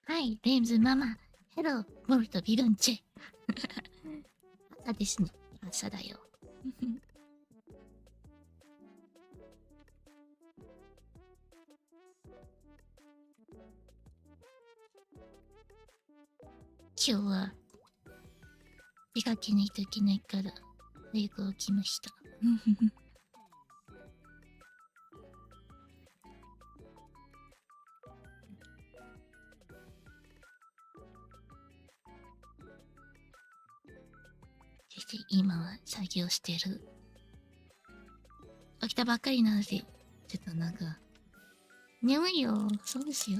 はいレンズママヘロモルトビロンチェ朝ですね朝だよ今日は出かけないといけないから早く起きましたそして今は作業してる。起きたばっかりなのでちょっとなんか眠いよ。そうですよ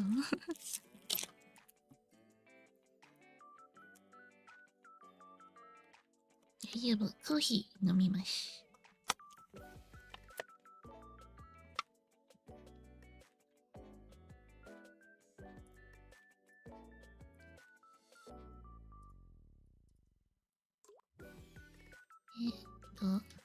いえばコーヒー飲みます。えっと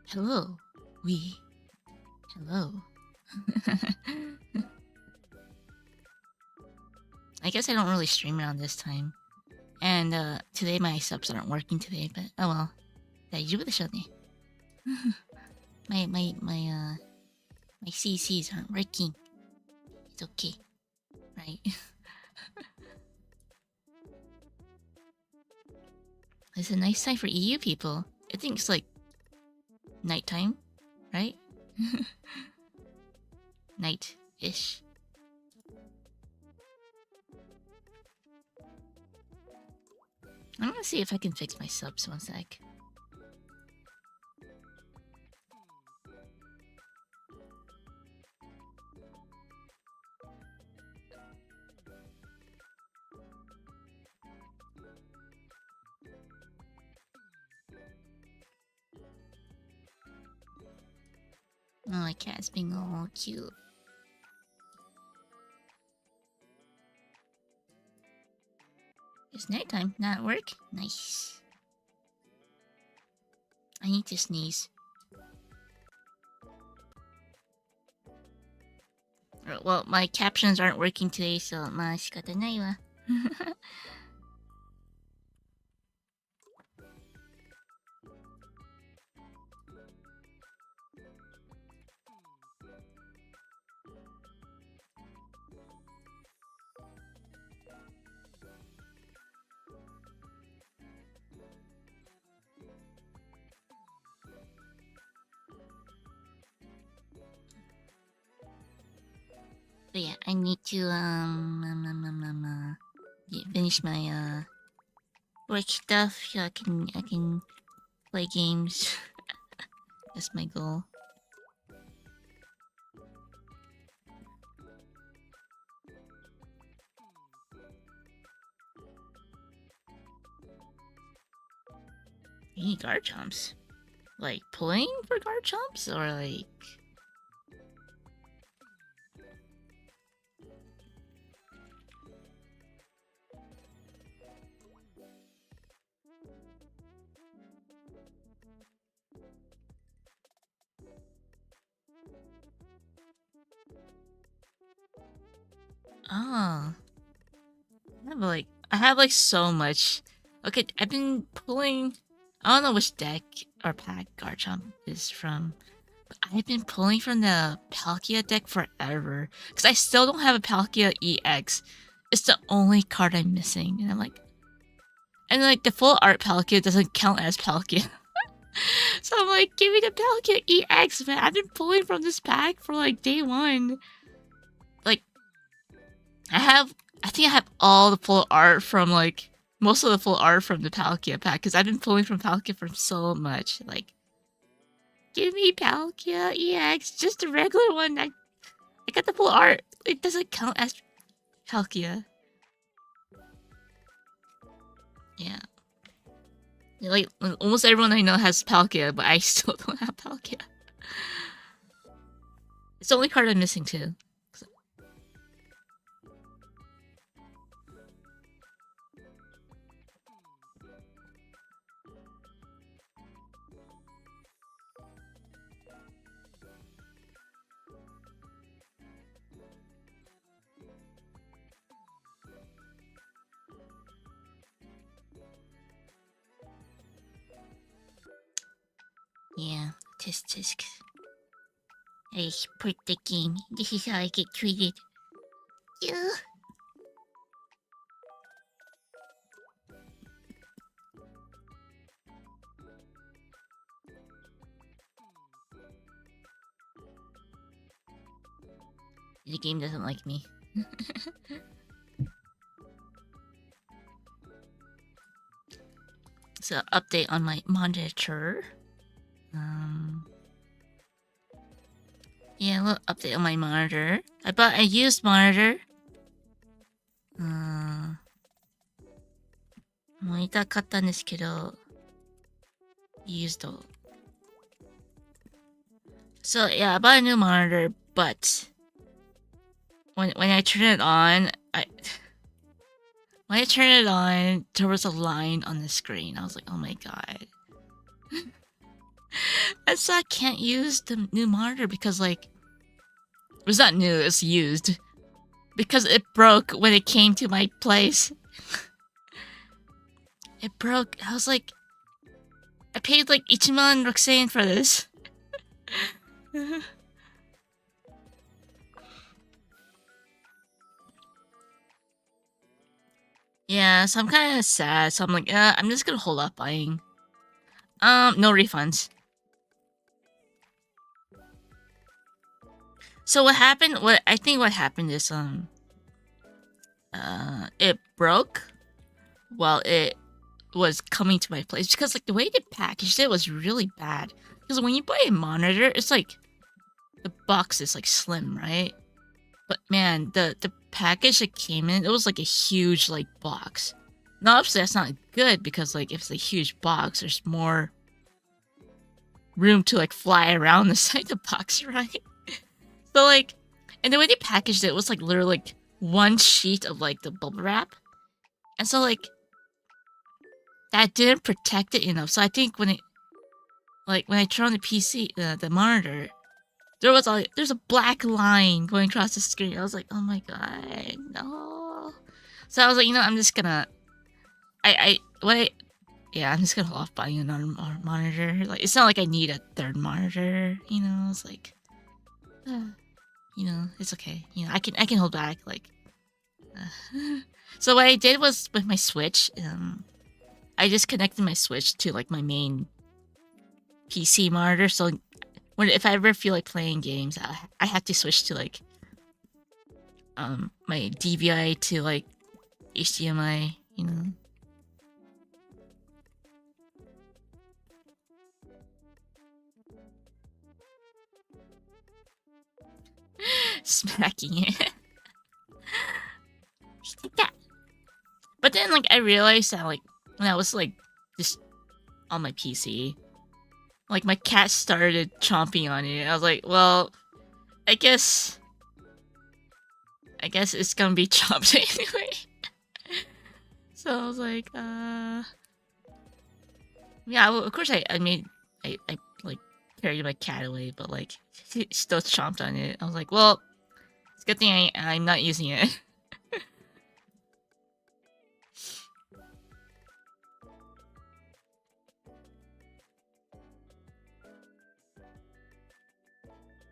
Hello, we. Hello. I guess I don't really stream around this time. And today my subs aren't working today, but oh well. 大丈夫でしょうね。my CCs aren't working. It's okay. Right? It's a nice time for EU people. I think it's like nighttime, right? Night-ish. I'm gonna see if I can fix my subs one sec. Oh, my cat's being all cute. It's nighttime, not work? Nice. I need to sneeze. Well, my captions aren't working today, so まあ仕方ないわ。But yeah, I need to finish my work stuff so I can play games. That's my goal. You need guard chomps? Like pulling for guard chomps or like oh. I have like so much. Okay, I've been pulling. I don't know which deck or pack Garchomp is from, but I've been pulling from the Palkia deck forever because I still don't have a Palkia EX. It's the only card I'm missing, and I'm like, and like the full art Palkia doesn't count as Palkia. So I'm like, give me the Palkia EX, man. I've been pulling from this pack for like day one. Like, I think I have all the full art from like most of the full art from the Palkia pack because I've been pulling from Palkia for so much. Like, Give me Palkia EX, just a regular one. I got the full art. It doesn't count as Palkia. Yeah. Like, almost everyone I know has Palkia, but I still don't have Palkia. It's the only card I'm missing too. Yeah, tisk. I support the game. This is how I get treated. Yeah. The game doesn't like me. So, update on my monitor. Yeah, a little update on my monitor. I bought a used monitor. Monitor 買ったんですけど used. So yeah, I bought a new monitor, but when I turn it on, when I turn it on, there was a line on the screen. I was like, oh my god. And so I can't use the new monitor because, like, it was not new, it's used. Because it broke when it came to my place. It broke. I was like, I paid like 16,000 for this. Yeah, so I'm kind of sad. So I'm like, I'm just gonna hold off buying. No refunds. So what happened? What happened is it broke while it was coming to my place because like the way they packaged it was really bad. Because when you buy a monitor, it's like the box is like slim, right? But man, the package that came in, it was like a huge like box. Now obviously that's not good because like if it's a huge box, there's more room to like fly around inside the box, right? So like, and the way they packaged it was like literally like one sheet of like the bubble wrap, and so like that didn't protect it enough. So I think when I turned on the PC, the monitor, there's a black line going across the screen. I was like, oh my god, no. So I was like, I'm just gonna, I'm just gonna hold off buying another monitor. Like, it's not like I need a third monitor. It's like, it's okay. I can hold back. Like, so what I did was with my Switch, I just connected my Switch to like my main PC monitor. So if I ever feel like playing games, I have to switch to like my DVI to like HDMI. Smacking it. But then like I realized that like when I was like just on my PC, like my cat started chomping on it. I was like, well, I guess it's gonna be chopped anyway. So I was like, yeah, well, of course I like carried my cat away, but like she still chomped on it. I was like, well, it's a good thing I'm not using it.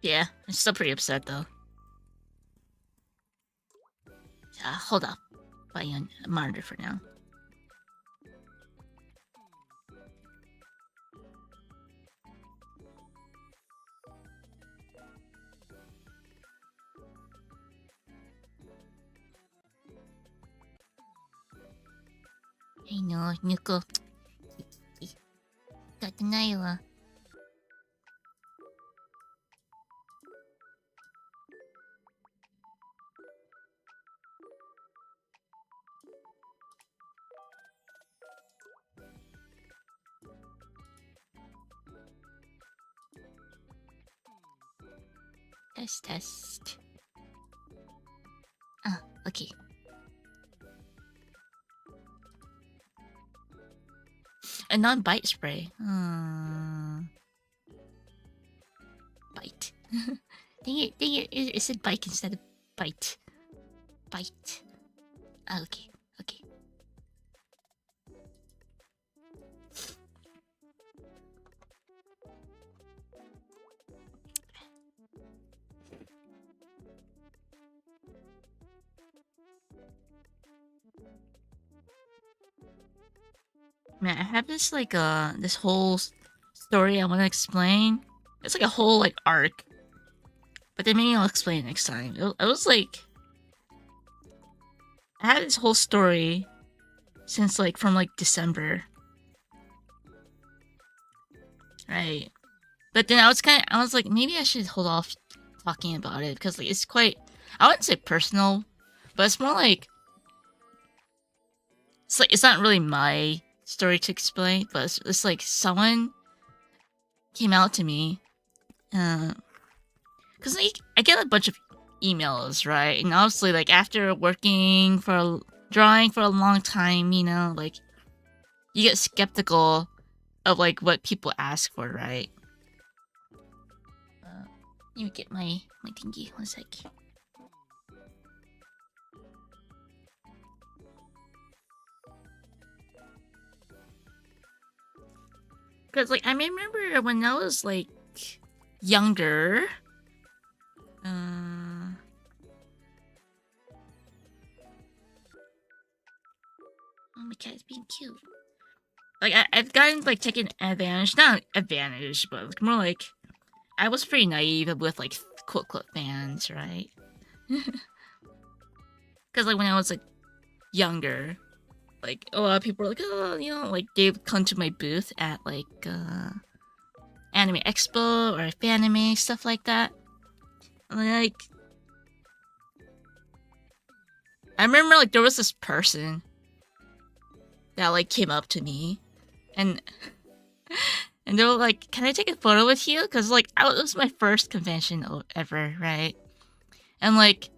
Yeah, I'm still pretty upset though. Hold up. Buying a monitor for now. I know, Nuko. 仕方ないわ。Test. Ah, okay. A non-bite spray. Bite. Dang it. It said bike instead of bite. Bite. Ah, okay. Man, I have this this whole story I want to explain. It's like a whole like arc, but then maybe I'll explain it next time. It was like I had this whole story since like from like December, right? But then I was like maybe I should hold off talking about it because like it's quite I wouldn't say personal, but it's more like it's not really my story to explain, but it's like someone came out to me, because like, I get a bunch of emails, right? And obviously, like after drawing for a long time, you know, like you get skeptical of like what people ask for, right? Let me get my thingy. 1 sec. Because like I remember when I was like younger. Oh, my cat's being cute. Like I've gotten like taken advantage, not advantage, but like, more like I was pretty naive with like quote fans, right? Because like when I was like younger, like a lot of people were like, oh, you know, like they'd come to my booth at like Anime Expo or Fanime, stuff like that. And like I remember like there was this person that like came up to me and they were like, can I take a photo with you? Because like it was my first convention ever, right? And like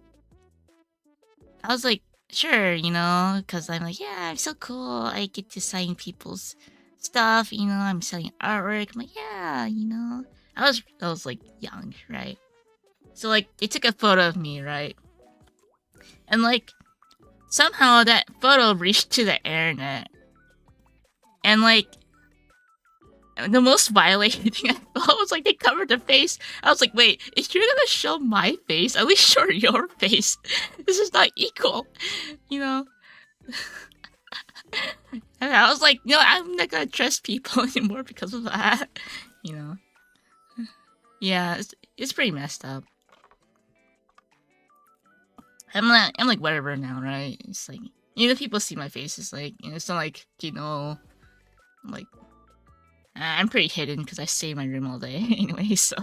I was like, sure, you know, because I'm like, yeah, I'm so cool. I get to sign people's stuff, you know, I'm selling artwork. I'm like, yeah, you know. I was like young, right? So like they took a photo of me, right? And like somehow that photo reached to the internet. And like the most violating thing I thought was like they covered the face. I was like, wait, if you're gonna show my face, at least show your face. This is not equal, you know? And I was like, no, I'm not gonna trust people anymore because of that, you know? Yeah, it's pretty messed up. I'm like whatever now, right? It's like, you know, people see my face, it's like, you know, it's not like, you know, like, I'm pretty hidden because I stay in my room all day anyway, so.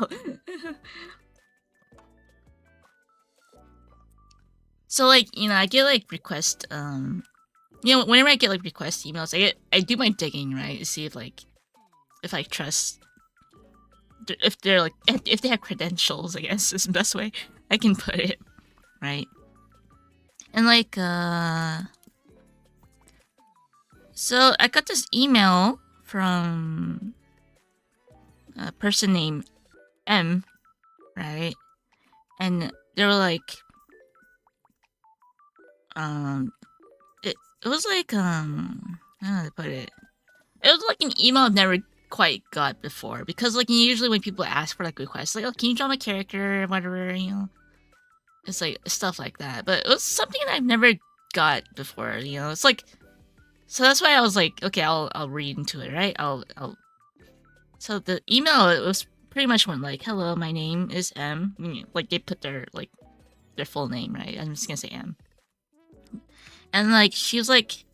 So like, you know, I get like request, you know, whenever I get like request emails, I do my digging, right, to see if I trust, if they're like, if they have credentials, I guess is the best way I can put it, right? And like, so I got this email from a person named M, right? And they were like, it was like, I don't know how to put it. It was like an email I've never quite got before, because like usually when people ask for like requests, like, oh, can you draw my character or whatever, you know, it's like stuff like that. But it was something that I've never got before, you know. It's like, so that's why I was like, okay, I'll read into it, right? I'll. So the email, it was pretty much one like, hello, my name is M. Like they put their full name, right? I'm just gonna say M. And like she was like,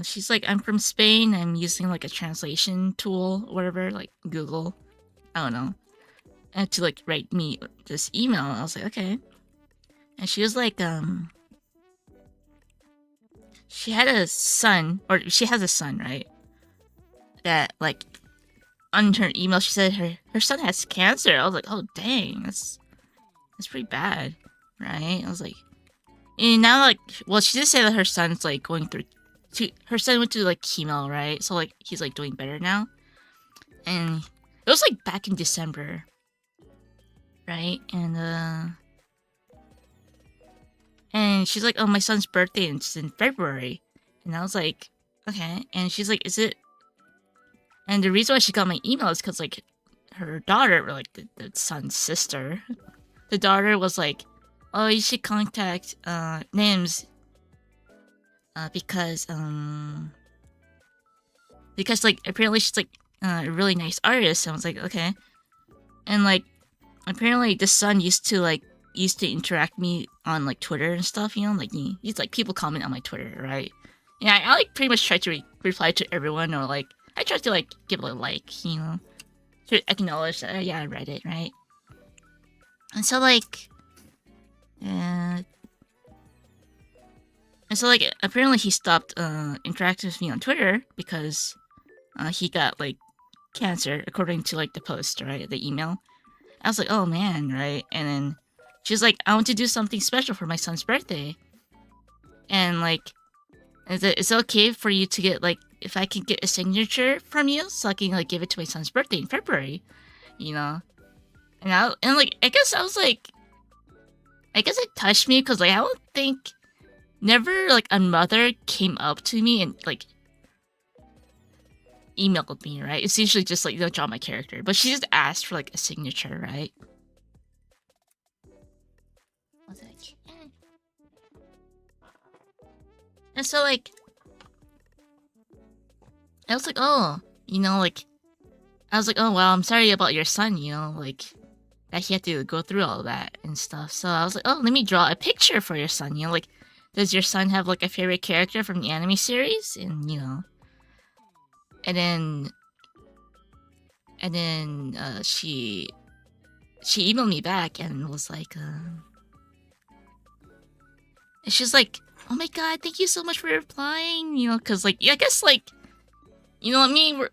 she's like, I'm from Spain. I'm using like a translation tool, or whatever, like Google. I don't know. And to like write me this email. I was like, okay. And she was like, she had a son, or she has a son, right? That like on her email she said her son has cancer. I was like, oh dang, that's pretty bad, right? I was like, and now like, well, she did say that her son's like going through. Her son went through like chemo, right? So like he's like doing better now, and it was like back in December, right? And she's like, oh, my son's birthday is in February, and I was like, okay. And she's like, is it? And the reason why she got my email is because like her daughter, or like the son's sister, the daughter was like, oh, you should contact Nims because like apparently she's like a really nice artist. And I was like, okay. And like apparently the son used to interact me on like Twitter and stuff, you know, like he's like people comment on my Twitter, right? Yeah, I like pretty much try to reply to everyone, or like I try to like give it a like, you know, to acknowledge that yeah, I read it, right? And so like apparently he stopped interacting with me on Twitter because he got like cancer, according to like the post, right? The email. I was like, oh man, right? And then she's like, I want to do something special for my son's birthday. And like, is it okay for you to get like, if I can get a signature from you so I can like give it to my son's birthday in February, you know? And like, I guess it touched me because like I don't think never like a mother came up to me and like emailed me, right? It's usually just like they'll draw my character, but she just asked for like a signature, right? And so like I was like, oh, you know, like I was like, oh well, I'm sorry about your son, you know, like that he had to go through all that and stuff. So I was like, oh, let me draw a picture for your son, you know, like does your son have like a favorite character from the anime series? And you know, and then she emailed me back and was like, and she's like, oh my god, thank you so much for replying, you know, because like I guess like, you know, I mean,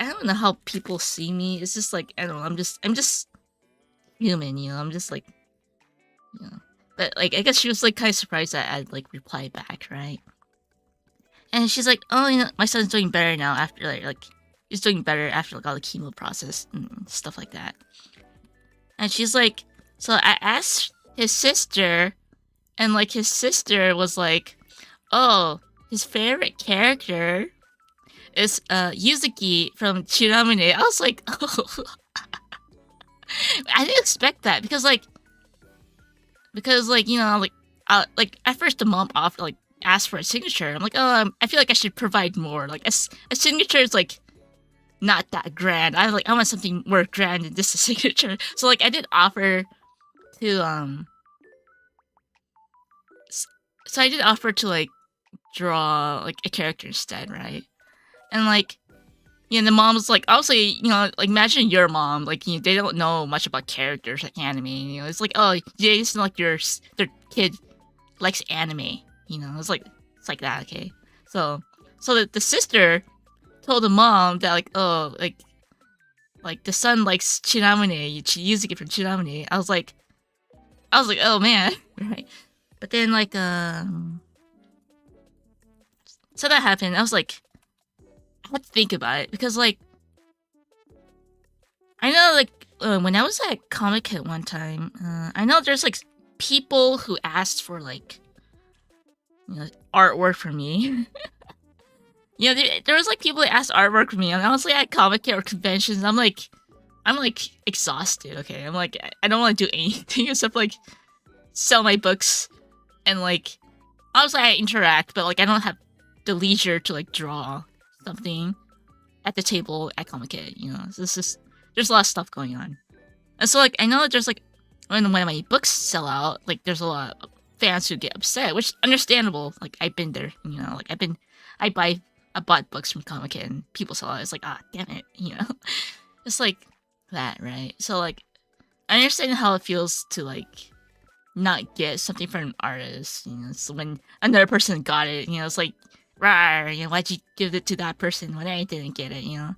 I don't know how people see me. It's just like, I don't know, I'm just human, you know, I'm just like, you know. But like I guess she was like kind of surprised that I'd like reply back, right? And she's like, oh, you know, my son's doing better now after like he's doing better after like all the chemo process and stuff like that. And she's like, so I asked his sister, and like his sister was like, oh, his favorite character is Yuzuki from Chiramune. I was like, oh. I didn't expect that because you know, like at first the mom offered like asked for a signature. I'm like, oh, I feel like I should provide more. Like a signature is like not that grand. I want something more grand than just a signature. So like I did offer to so I did offer to like draw like a character instead, right? And like, you know, the mom was like, obviously, you know, like imagine your mom, like, you know, they don't know much about characters like anime, you know, it's like, oh, they just know like their kid likes anime, you know, it's like that, okay? So the sister told the mom that like, oh, like the son likes Chiramune, Yuzuki from Chiramune. I was like, oh man, right? But then like, so that happened. I was like, I had to think about it because like, I know like when I was at Comic-Con one time, I know there's like people who asked for like, you know, artwork from me. You know, there was like people that asked artwork from me, and honestly at Comic-Con or conventions, I'm like exhausted. Okay, I'm like I don't want to do anything except like sell my books and like obviously I interact, but like I don't have the leisure to like draw something at the table at Comic-Con, you know. So there's a lot of stuff going on. And so like I know that there's like when my books sell out, like there's a lot of fans who get upset, which understandable. Like I've been there, you know, like I bought books from Comic-Con and people sell out. It's like, ah, damn it, you know. It's like that, right? So like I understand how it feels to like not get something from an artist, you know. So when another person got it, you know, it's like, rah, you know, why'd you give it to that person when I didn't get it, you know?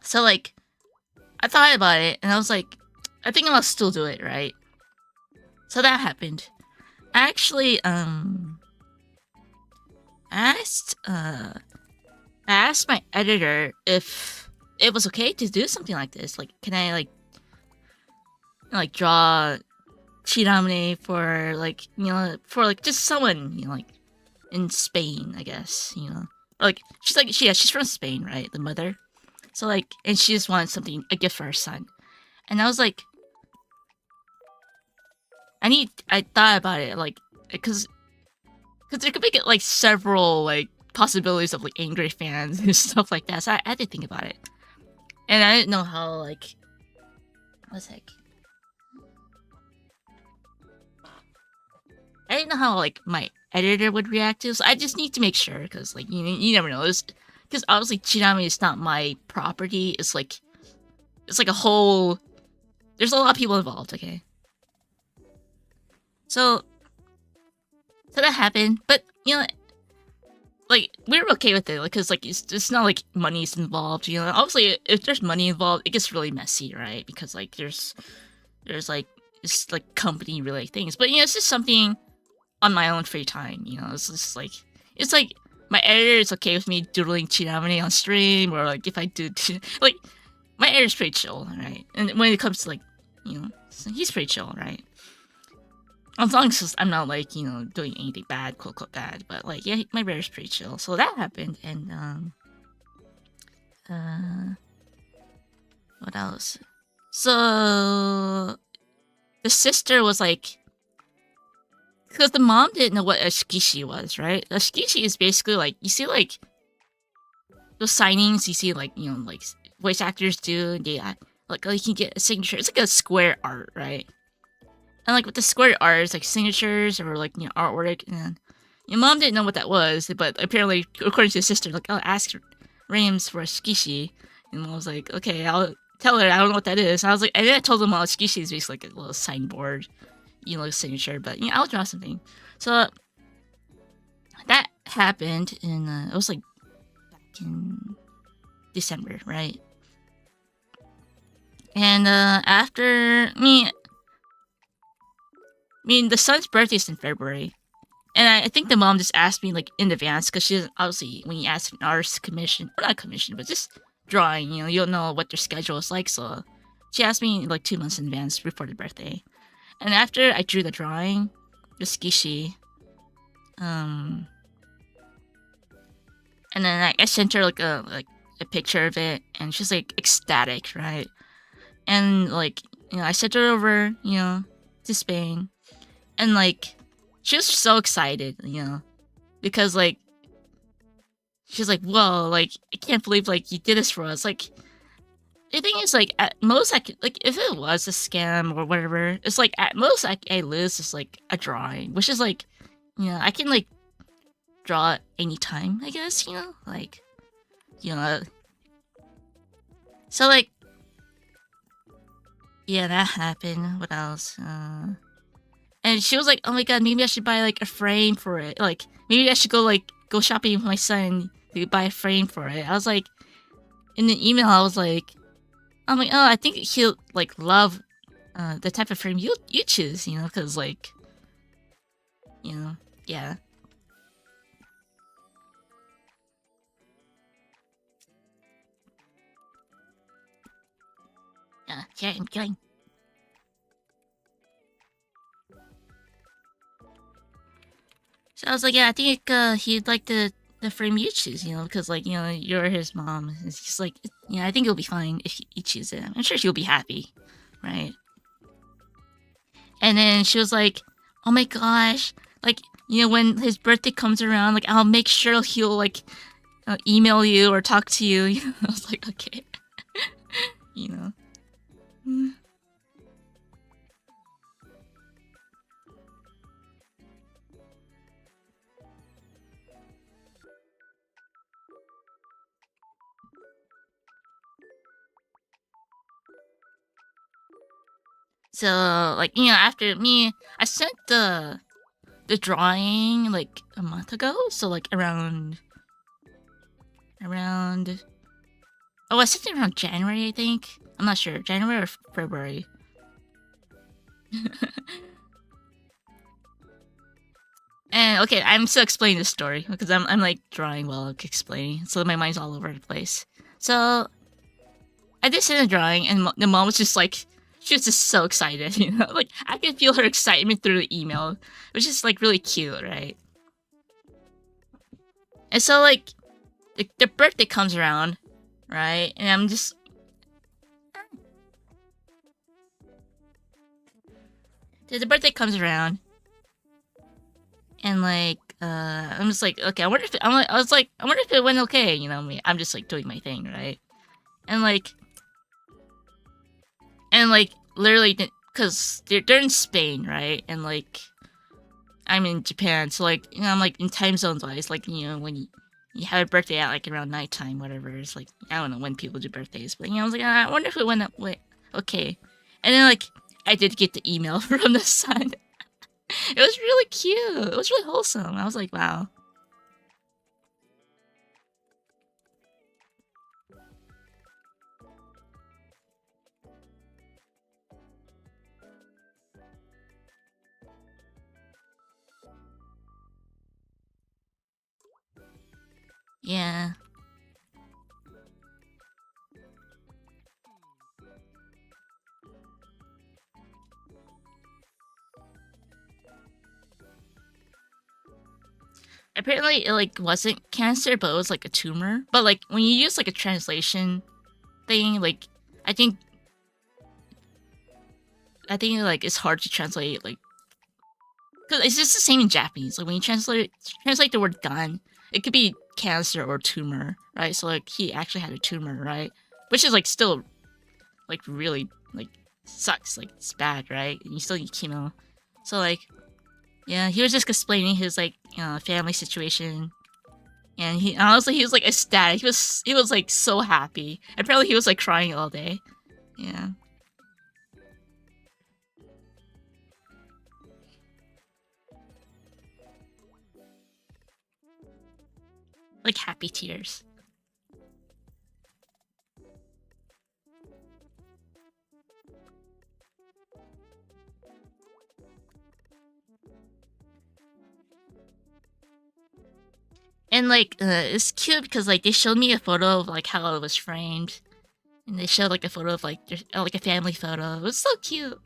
So like, I thought about it, and I was like, I think I'll still do it, right? So that happened. I actually asked I asked my editor if it was okay to do something like this. Like, can I like draw Ramune for like for like just someone like in Spain, I guess Or, like she's from Spain, right? The mother. So like, and she just wanted something, a gift for her son, and I was like, I thought about it like because there could be like several like possibilities of like angry fans and stuff like that. So I had to think about it, and I didn't know how like what's heck. I didn't know how like my editor would react to. So I just need to make sure because like you never know. Because obviously Chinami is not my property. It's like a whole. There's a lot of people involved. Okay. So that happened, but like we were okay with it because like it's not like money's involved. Obviously if there's money involved, it gets really messy, right? Because like there's like it's like company related things, but it's just something on my own free time. It's just like my editor is okay with me doodling Chinamine on stream, or like if I do like my editor's pretty chill, right? And when it comes to like he's pretty chill, right? As long as I'm not like doing anything bad, quote unquote bad, but like yeah, my editor's pretty chill. So that happened, and what else? So the sister was like, because the mom didn't know what a shikishi was, right? A shikishi is basically like, you see like those signings you see like like voice actors do, and they like you can get a signature. It's like a square art, right? And like with the square art, it's like signatures or like artwork. And your mom didn't know what that was, but apparently, according to the sister, like I'll ask Rames for a shikishi, and I was like, okay, I'll tell her I don't know what that is. And I was like, and then I told them, well, shikishi is basically like a little signboard, signature, but I'll draw something. So that happened in it was like back in December, right? And after the son's birthday is in February, and I think the mom just asked me like in advance because she doesn't, obviously when you ask an artist commission, or not commission, but just drawing, you don't know what their schedule is like. So she asked me like 2 months in advance before the birthday. And after I drew the drawing, the skishi, and then I sent her like a picture of it, and she's like ecstatic, right? And like I sent her over, to Spain, and like she was so excited, because like she's like, whoa, like I can't believe like you did this for us, like. The thing is, like, at most I could, like, if it was a scam or whatever, it's like, at most I lose is, like, a drawing, which is, like, I can, like, draw anytime, I guess, like, so, like, yeah, that happened. What else? And she was like, oh my god, maybe I should buy, like, a frame for it, like, maybe I should go shopping with my son to buy a frame for it. I was like, in the email, I was like, I'm like, oh, I think he'll like love the type of frame you choose, because like, yeah. Yeah, I'm kidding. So I was like, yeah, I think he'd like the frame you choose, because like you're his mom. It's just like, I think it'll be fine if he chooses it. I'm sure she'll be happy, right? And then she was like, oh my gosh, like when his birthday comes around, like I'll make sure he'll like email you or talk to you. I was like, okay, So like after I sent the drawing like a month ago, so like around Oh, I sent it around January, I think. I'm not sure. January or February. And okay, I'm still explaining the story because I'm like drawing while explaining, so my mind's all over the place. So I did send a drawing, and the mom was just like, she was just so excited, you know, like I could feel her excitement through the email, which is like really cute, right? And so like the birthday comes around, right? And I'm just the birthday comes around, and like I'm just like, okay, I wonder if I wonder if it went okay, you know me. I'm just like doing my thing, right? And like literally, because they're in Spain, right? And like I'm in Japan, so like, you know, I'm like in time zones wise, like, you know, when you have a birthday at like around nighttime, whatever. It's like, I don't know when people do birthdays, but you know, I was like, I wonder if it went okay. And then like I did get the email from the son. It was really cute. It was really wholesome. I was like, wow. Yeah. Apparently it like wasn't cancer, but it was like a tumor. But like when you use like a translation thing, like I think like it's hard to translate, like, because it's just the same in Japanese. Like when you translate the word gun, it could be cancer or tumor, right? So like he actually had a tumor, right? Which is like still like really like sucks, like it's bad, right? And you still need chemo. So like, yeah, he was just explaining his like family situation, and he honestly he was like ecstatic. He was like so happy. Apparently he was like crying all day. Yeah. Like happy tears. And like it's cute because like they showed me a photo of like how it was framed, and they showed like a photo of like like a family photo. It was so cute.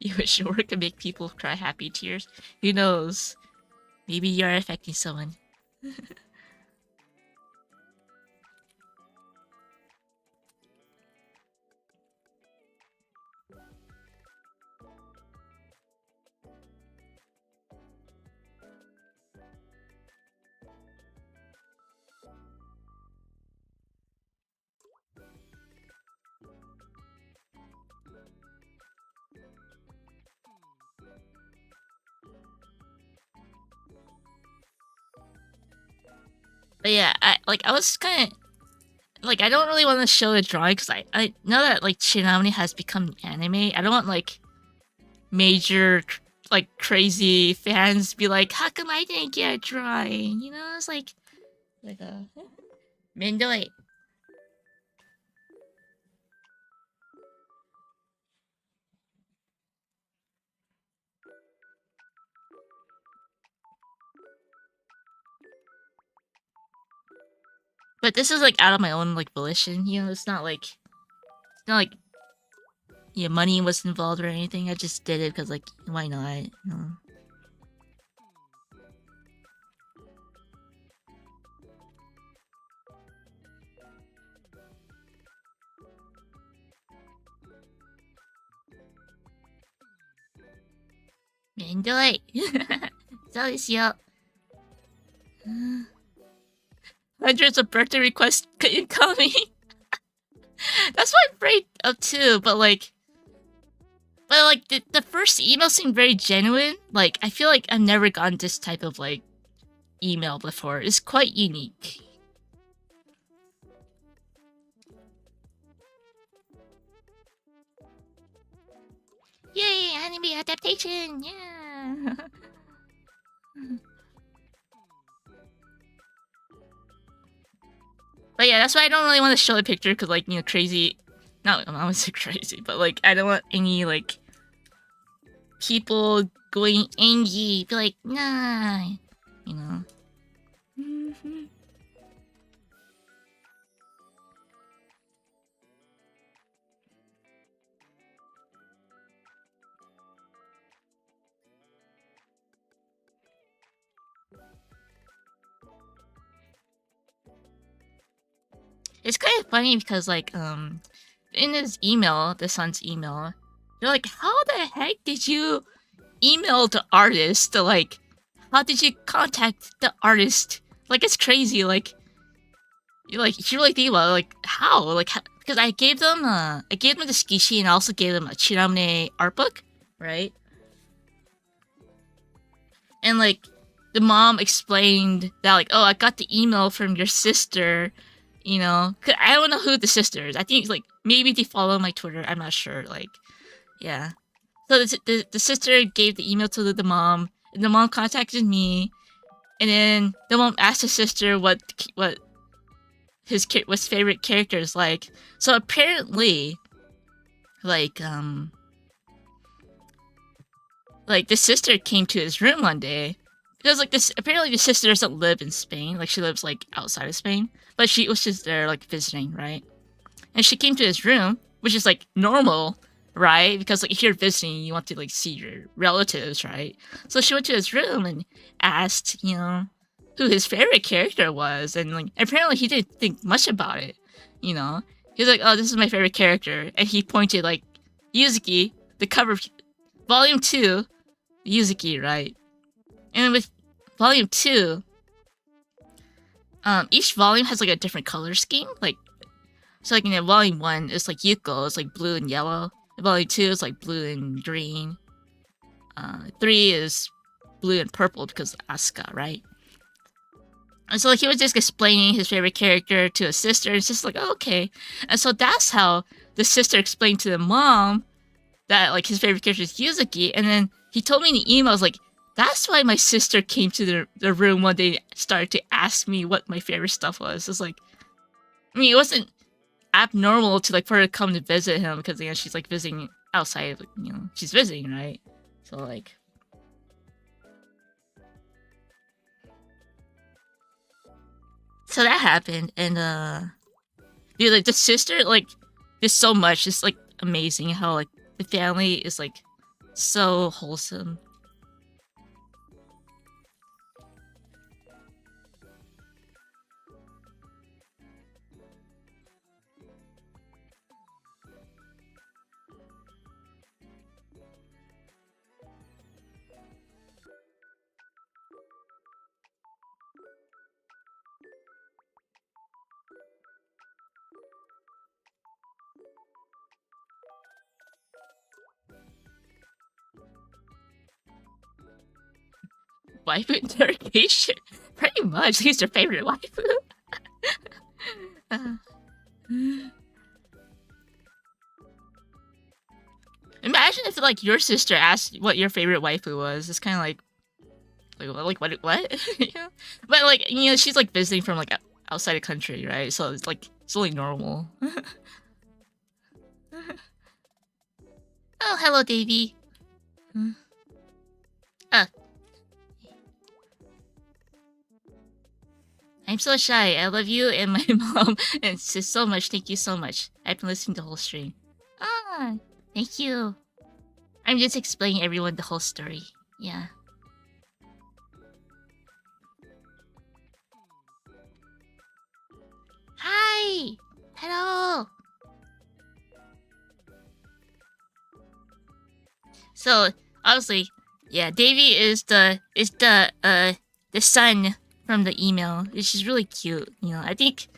You wish your work could make people cry happy tears. Who knows? Maybe you are affecting someone. But yeah, I was kind of like, I don't really want to show the drawing because I know that like Shinamune has become anime. I don't want like major like crazy fans be like, how come I didn't get a drawing? You know, it's like a Mendoi. But this is like out of my own like volition. You know, it's not like yeah, money was involved or anything. I just did it because like why not? You know? Mendoi. そうですよ. Hundreds of birthday requests incoming. That's what I'm afraid of too. But like the first email seemed very genuine. Like I feel like I've never gotten this type of like email before. It's quite unique. Yay, anime adaptation! Yeah! But yeah, that's why I don't really want to show the picture, because, like, you know, crazy... Not, I wouldn't say crazy, but, like, I don't want any, like, people going angry, be like, nah, you know. It's kind of funny because, like, in his email, the son's email, they're like, how the heck did you email the artist? To, like, how did you contact the artist? Like, it's crazy. Like, you really think about it, like, how? Like, because I gave them the Skishi, and I also gave them a Chiramune art book, right? And, like, the mom explained that, like, oh, I got the email from your sister, you know? 'Cause I don't know who the sister is. I think, like, maybe they follow my Twitter. I'm not sure. Like, yeah. So the sister gave the email to the mom, and the mom contacted me, and then the mom asked the sister what his favorite character is like. So apparently, like the sister came to his room one day. Because, like, this, apparently the sister doesn't live in Spain. Like, she lives, like, outside of Spain. But she was just there, like, visiting, right? And she came to his room, which is, like, normal, right? Because, like, if you're visiting, you want to, like, see your relatives, right? So she went to his room and asked, you know, who his favorite character was. And, like, apparently he didn't think much about it, you know? He was like, oh, this is my favorite character. And he pointed, like, Yuzuki, the cover of Volume 2, Yuzuki, right? And with Volume 2, each volume has, like, a different color scheme. Like, so, like, in Volume 1, it's, like, Yuko, it's, like, blue and yellow. Volume 2 is, like, blue and green. 3 is blue and purple because of Asuka, right? And so, like, he was just explaining his favorite character to his sister. And it's just like, oh, okay. And so that's how the sister explained to the mom that, like, his favorite character is Yuzuki. And then he told me in the email, I was like, that's why my sister came to the room one day and started to ask me what my favorite stuff was. It's like, I mean, it wasn't abnormal to, like, for her to come to visit him because, you know, she's, like, visiting outside, you know, she's visiting, right? So, like... So that happened, and, dude, like, the sister, like, did so much. It's, like, amazing how, like, the family is, like, so wholesome. Waifu interrogation? Pretty much. He's your favorite waifu. Imagine if, like, your sister asked what your favorite waifu was. It's kind of like what? You know? But, like, you know, she's, like, visiting from, like, outside the country, right? So it's, like, it's only normal. Oh, hello, Davy. I'm so shy. I love you and my mom and sis so much. Thank you so much. I've been listening to the whole stream. Ah, thank you. I'm just explaining everyone the whole story. Yeah. Hi! Hello! So, obviously, yeah, Davy is the son from the email, which is really cute. You know, I think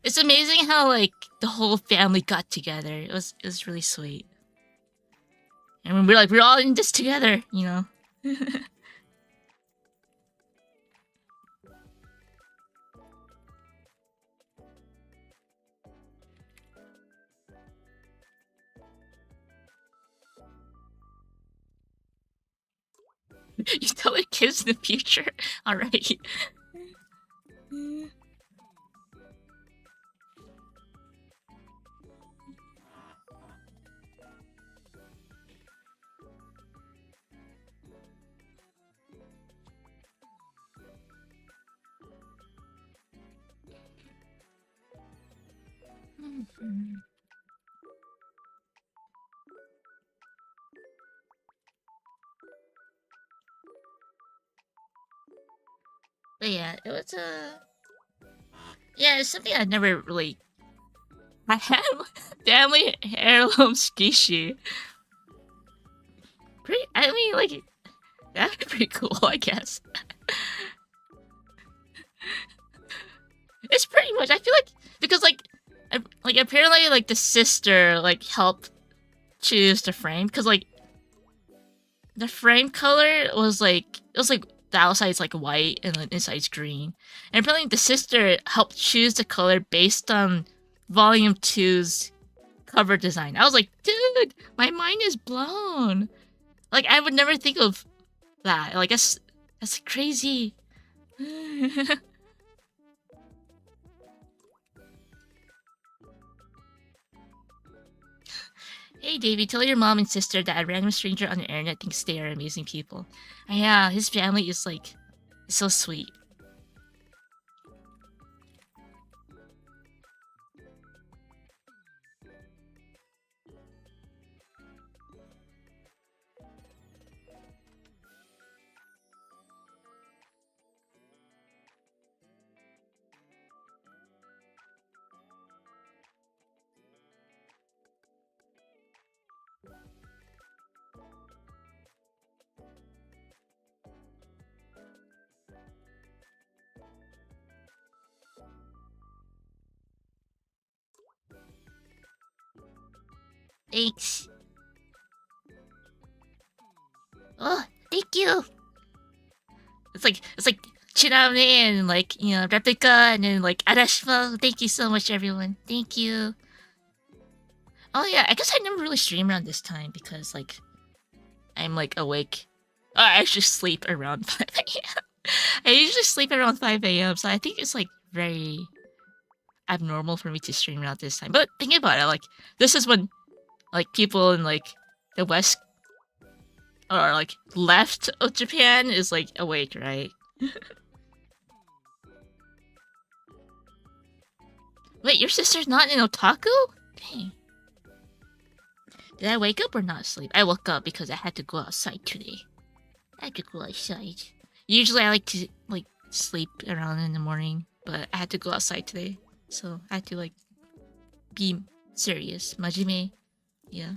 it's amazing how, like, the whole family got together. It was really sweet. And we're all in this together, you know. You tell the kids in the future. All right. But yeah, it was yeah, it's something I never really. I had family heirloom skishi. Pretty. I mean, like that'd be pretty cool, I guess. It's pretty much. I feel like because like apparently like the sister like helped choose the frame because like the frame color was like the outside's like white and the inside's green, and apparently the sister helped choose the color based on Volume 2's cover design. I was like, dude, my mind is blown. Like I would never think of that. Like that's crazy. Hey Davey, tell your mom and sister that a random stranger on the internet thinks they are amazing people. Yeah, his family is like so sweet. Thanks. Oh, thank you. It's like Chirame and like Replica and then like Arashima. Thank you so much, everyone. Thank you. Oh yeah, I guess I never really stream around this time because like I'm like awake. Oh, I actually sleep around 5 a.m. I usually sleep around 5 a.m. So I think it's like very abnormal for me to stream around this time. But thinking about it, like this is when like people in like the west or like left of Japan is like awake, right? Wait, your sister's not an otaku? Dang. Did I wake up or not sleep? I woke up because I had to go outside today. I had to go outside. Usually I like to like sleep around in the morning, but I had to go outside today. So I had to like be serious. Majime. Yeah.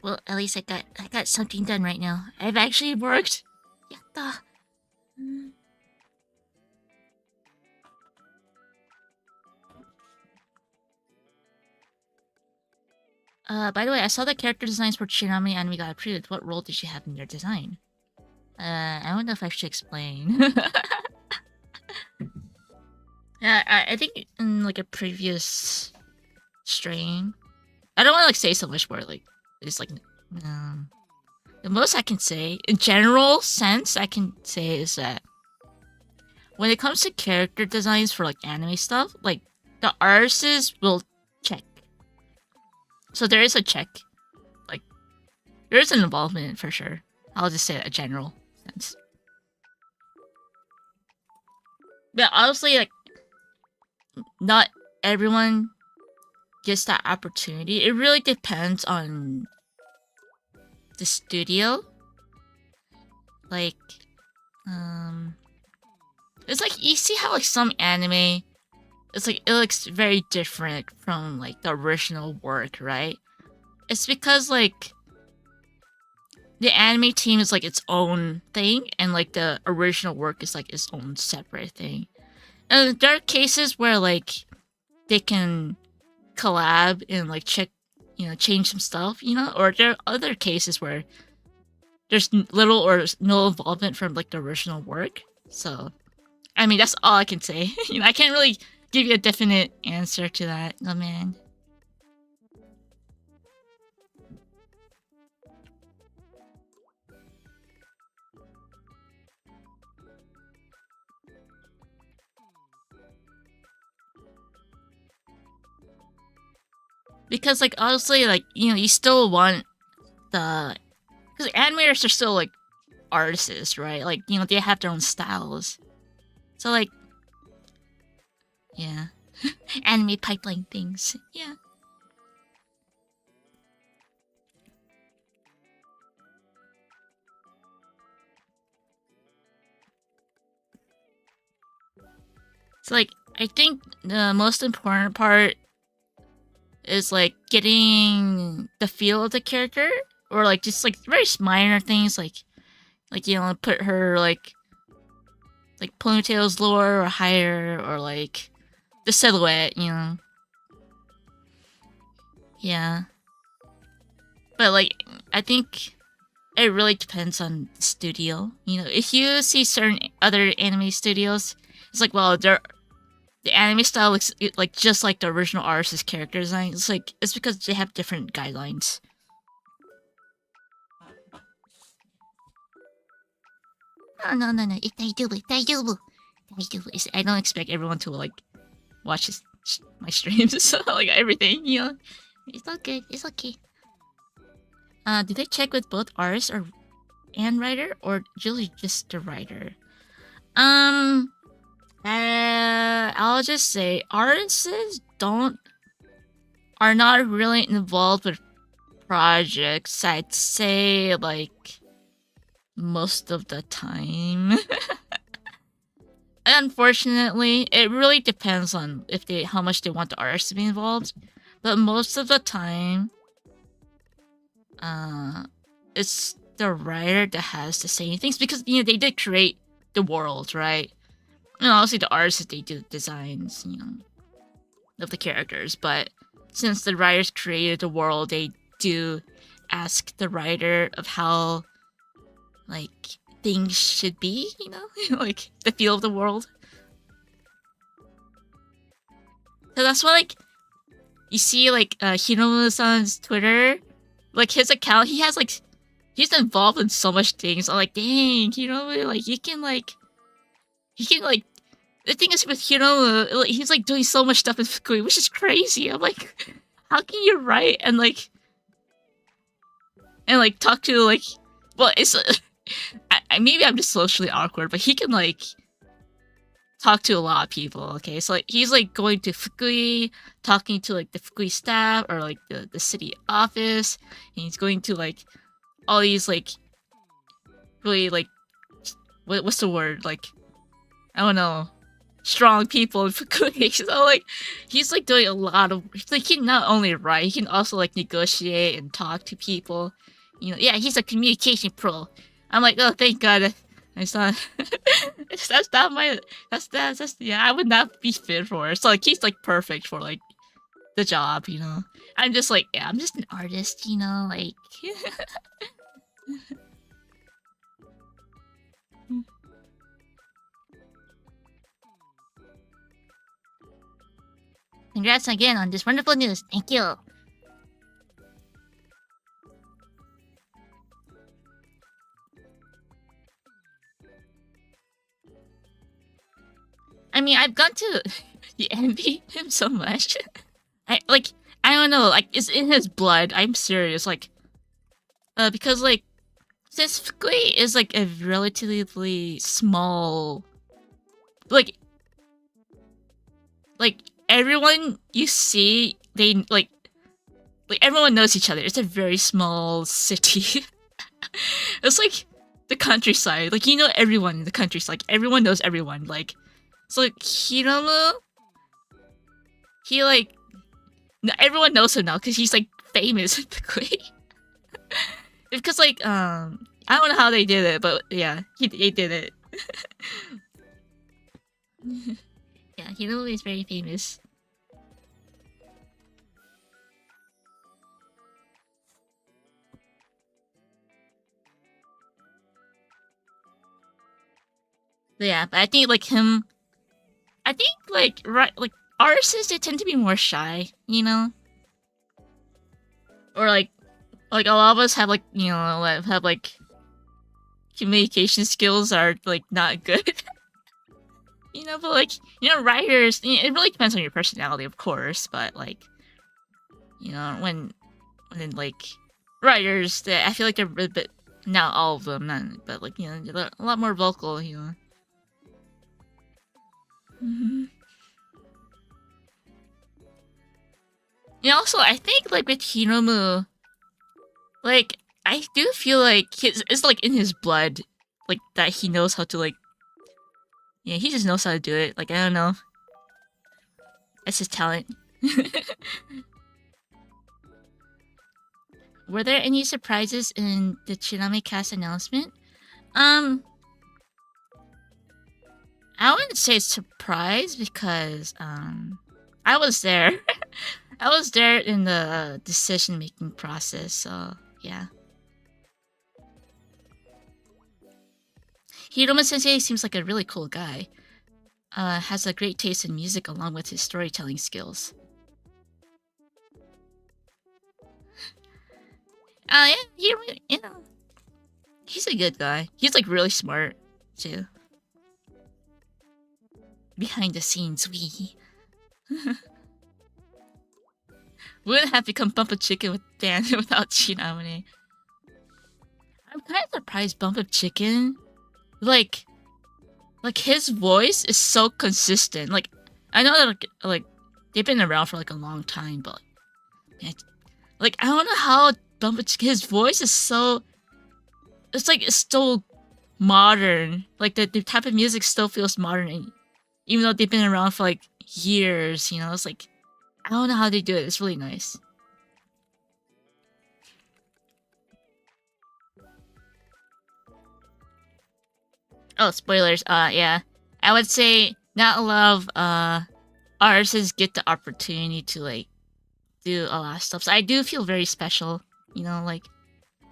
Well, at least I got something done right now. I've actually worked. Yatta. By the way, I saw the character designs for Shinami anime got approved. What role did she have in their design? I don't know if I should explain. Yeah, I think in like a previous stream, I don't want to like say so much more. Like it's like the most I can say in general sense I can say is that when it comes to character designs for like anime stuff, like the artists will check. So there is a check. Like there is an involvement for sure. I'll just say a general sense. But honestly, like not everyone gets that opportunity. It really depends on the studio. Like, it's like you see how like some anime it's like it looks very different from like the original work, right? It's because like the anime team is like its own thing, and like the original work is like its own separate thing. And there are cases where like they can collab and like change some stuff, or there are other cases where there's little or no involvement from like the original work. So, I mean, that's all I can say. I can't really give you a definite answer to that. No, man. Because like honestly, like you still want the because animators are still like artists, right? Like they have their own styles. So like, yeah, anime pipeline things. Yeah. So like, I think the most important part is like getting the feel of the character, or like just like very minor things, like put her like ponytails lower or higher, or like the silhouette, Yeah. But like, I think it really depends on the studio. If you see certain other anime studios, it's like, well, the anime style looks like just like the original artist's character design. It's because they have different guidelines. No. I don't expect everyone to like watch my streams, so like everything, It's all good. It's okay. Did they check with both artist and writer, or usually just the writer? I'll just say artists are not really involved with projects. I'd say like most of the time. Unfortunately, it really depends on how much they want the artist to be involved. But most of the time, it's the writer that has to say things, because they did create the world, right? And obviously the artists, they do designs, of the characters. But since the writers created the world, they do ask the writer of how like things should be, like the feel of the world. So that's why like you see like Hinomu-san's Twitter, like his account, he's involved in so much things. I'm like, dang, like he can like the thing is with Hinomu, he's like doing so much stuff in Fukui, which is crazy. I'm like, how can you write and like talk to like, well, it's maybe I'm just socially awkward, but he can like talk to a lot of people. Okay, so like he's like going to Fukui, talking to like the Fukui staff or like the city office, and he's going to like all these like really like what's the word, like I don't know, strong people in Fukui. So like he's like doing a lot of like, he can not only write, he can also like negotiate and talk to people. Yeah, he's a communication pro. I'm like, oh, thank God. It's not. that's not my. That's yeah. I would not be fit for it. So like he's like perfect for like the job. I'm just like, yeah, I'm just an artist. Like. Congrats again on this wonderful news. Thank you. I mean, I've gone to envy him so much. I don't know, like it's in his blood. I'm serious, like, because like since Fukui is like a relatively small, like everyone you see, they like everyone knows each other. It's a very small city. It's like the countryside. Like everyone in the countryside. Like everyone knows everyone. Like so like Hinomu he like everyone knows him now because he's like famous quickly. Because like I don't know how they did it, but yeah, they did it. Yeah, Hiromu is very famous. But yeah, but I think like him, I think like artists they tend to be more shy, you know, or like a lot of us have like have like communication skills are like not good. You know, but like writers, it really depends on your personality, of course, but like when like writers, I feel like they're a bit, not all of them, but like they're a lot more vocal, Mm-hmm. Also I think like with Hiromu, like I do feel like it's like in his blood, like that he knows how to like, yeah, he just knows how to do it. Like I don't know, that's his talent. Were there any surprises in the Tsunami cast announcement? I wouldn't say surprise because I was there. I was there in the decision making process, so yeah. Hiroma Sensei seems like a really cool guy. Has a great taste in music along with his storytelling skills. Yeah, he's a good guy. He's like really smart too. Behind the scenes, we wouldn't have become Bump of Chicken with Dan without Shinamune. I'm kind of surprised Bump of Chicken, like his voice is so consistent. Like I know that like they've been around for like a long time, but like I don't know how Bump of Chicken, his voice is so, it's still modern. Like the type of music still feels modern, even though they've been around for like years. It's like I don't know how they do it. It's really nice. Oh, spoilers. Yeah, I would say not a lot of artists get the opportunity to like do a lot of stuff. So I do feel very special. Like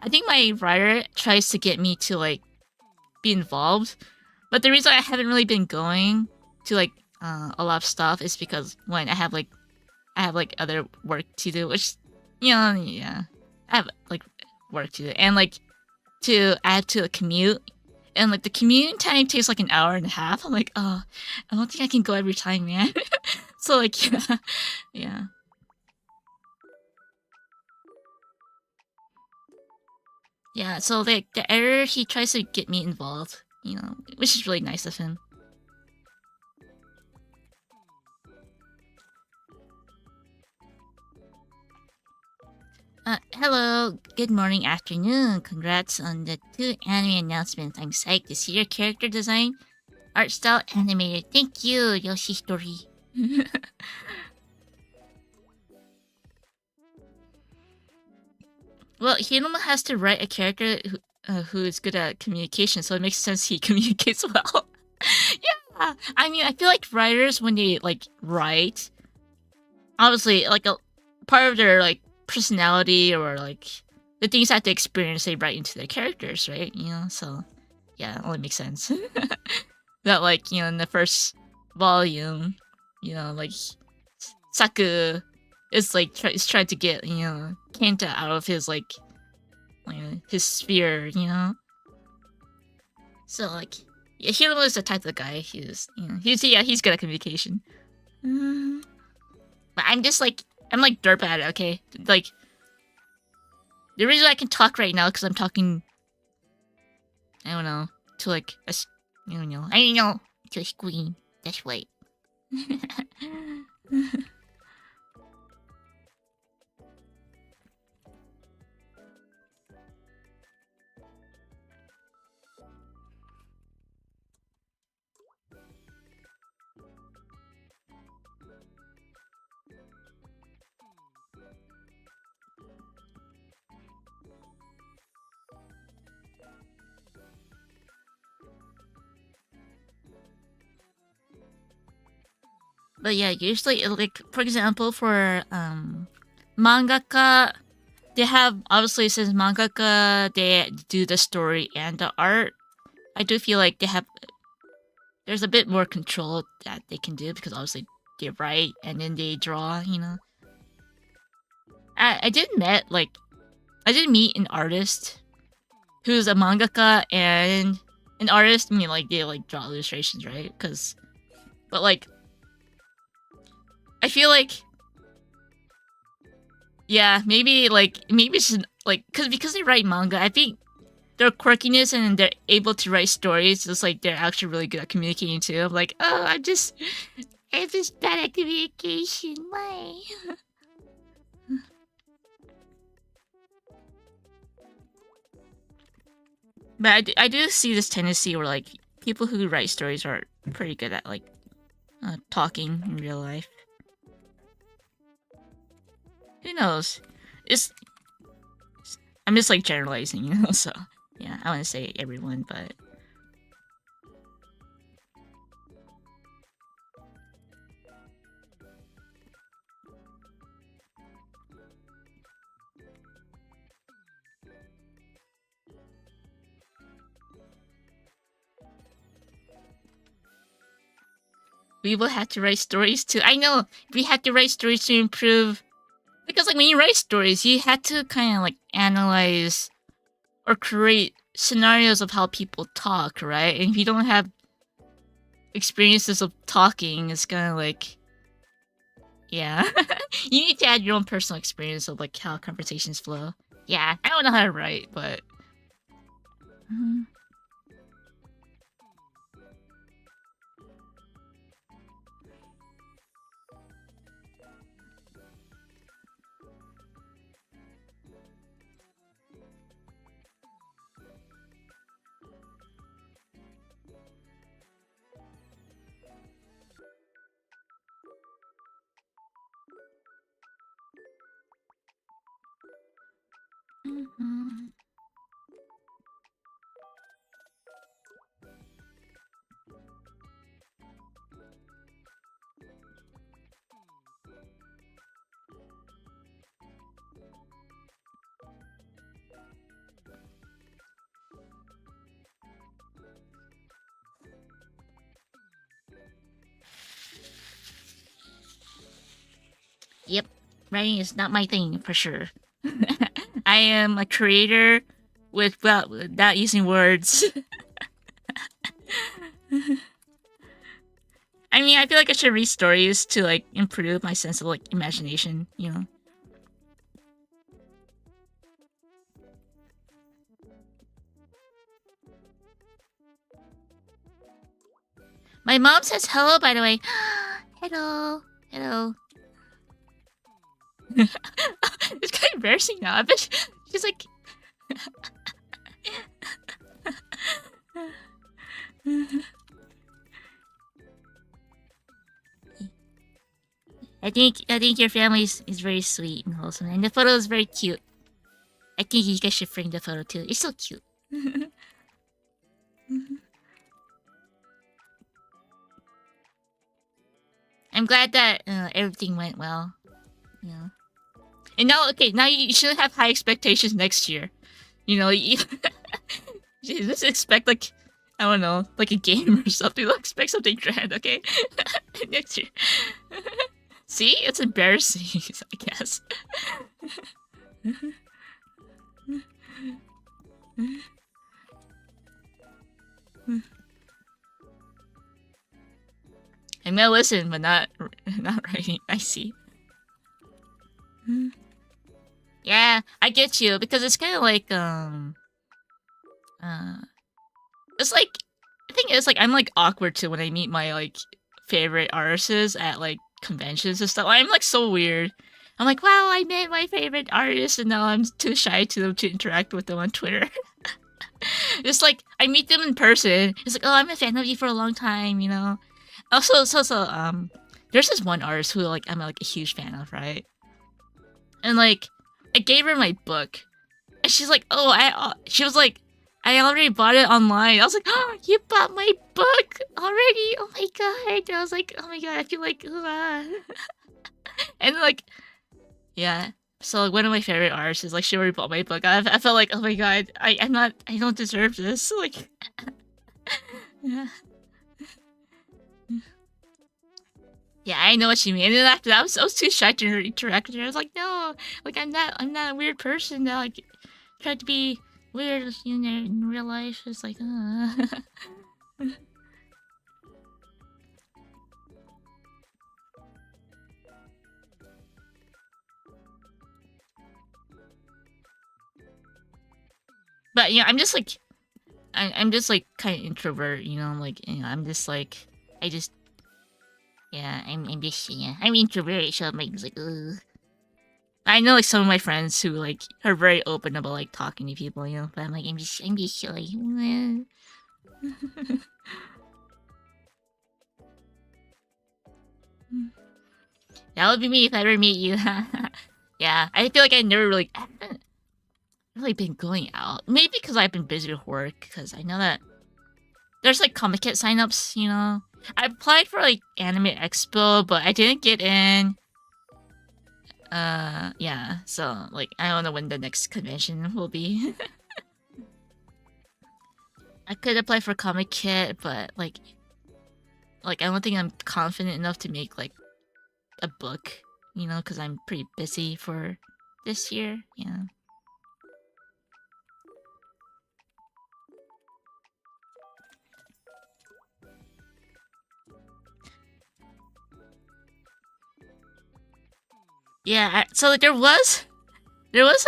I think my writer tries to get me to like be involved, but the reason I haven't really been going to like a lot of stuff is because one, I have like other work to do, which yeah, I have like work to do, and like to add to a commute, and like the commute time takes like an hour and a half. I'm like, oh, I don't think I can go every time, man. So like yeah, yeah. Yeah, so like the editor, he tries to get me involved, which is really nice of him. Hello, good morning, afternoon. Congrats on the 2 anime announcements. I'm psyched to see your character design, art style, animated. Thank you, Yoshitori. Well, Hiroma has to write a character who is good at communication, so it makes sense he communicates well. Yeah, I mean, I feel like writers, when they like write, obviously like a part of their like personality or like the things that they experience, they write into their characters, right? So yeah, it only makes sense. That like in the first volume, like Saku is like is trying to get Kenta out of his like his sphere, So like yeah, Hiro is the type of guy he's good at communication. But I'm just like I'm like derp at it, okay? Like the reason I can talk right now because I'm talking, I don't know, to like a I don't know, to a screen. That's right. But yeah, usually like for example for mangaka, they have obviously since mangaka they do the story and the art. I do feel like there's a bit more control that they can do because obviously they write and then they draw. I did meet an artist who's a mangaka and an artist. I mean, like they like draw illustrations, right? But like, I feel like, yeah, maybe it's just, like because they write manga. I think their quirkiness and they're able to write stories. Just like they're actually really good at communicating too. I'm like, oh, I'm just bad at communication. Why? But I do see this tendency where like people who write stories are pretty good at like talking in real life. Who knows? It's I'm just like generalizing, So yeah, I want to say everyone, but we will have to write stories too. I know we had to write stories to improve because like when you write stories, you had to kind of like analyze or create scenarios of how people talk, right? And if you don't have experiences of talking, it's kind of like, yeah, you need to add your own personal experience of like how conversations flow. Yeah, I don't know how to write, but. Mhm. Yep, writing is not my thing for sure. I am a creator without using words. I mean, I feel like I should read stories to like improve my sense of like imagination. My mom says hello, by the way. Hello. Hello. It's kind of embarrassing now. I bet she's like. I think your family is very sweet and wholesome, and the photo is very cute. I think you guys should frame the photo too. It's so cute. I'm glad that everything went well. And now, okay, now you shouldn't have high expectations next year. You just expect like, I don't know, like a game or something. Don't expect something grand, okay? Next year. See, it's embarrassing, I guess. I'm gonna listen, but not writing. I see. Yeah, I get you because it's kind of like it's like the thing is like I'm like awkward too when I meet my like favorite artists at like conventions and stuff. I'm like so weird. I'm like, wow, I met my favorite artist and now I'm too shy to interact with them on Twitter. It's like I meet them in person. It's like, oh, I'm a fan of you for a long time. Also, there's this one artist who like I'm like a huge fan of, right? And like, I gave her my book, and she's like, oh, she was like, I already bought it online. I was like, oh, you bought my book already? Oh my god. I was like, oh my god, I feel like, and like, yeah. So like, one of my favorite artists is like, she already bought my book. I felt like, oh my god, I don't deserve this. Like, yeah. Yeah, I know what you mean. And then after that, I was too shy to interact with her. I was like, no, like I'm not a weird person that like tried to be weird, you know, in real life. It's like, But yeah, I'm just like, I'm just like kind of introvert, you know. Like, you know, I'm just like, I just, yeah, I'm just, yeah, I'm introvert. So I'm like, ugh. I know like some of my friends who like are very open about like talking to people, you know. But I'm like, I'm just shy. That would be me if I ever meet you. Yeah, I feel like I never really, I haven't really been going out. Maybe because I've been busy with work. Because I know that there's like Comic Kit signups, you know. I applied for like Anime Expo, but I didn't get in. Yeah. So like, I don't know when the next convention will be. I could apply for Comic Kit, but like I don't think I'm confident enough to make like a book, you know, because I'm pretty busy for this year. Yeah. Yeah. So there was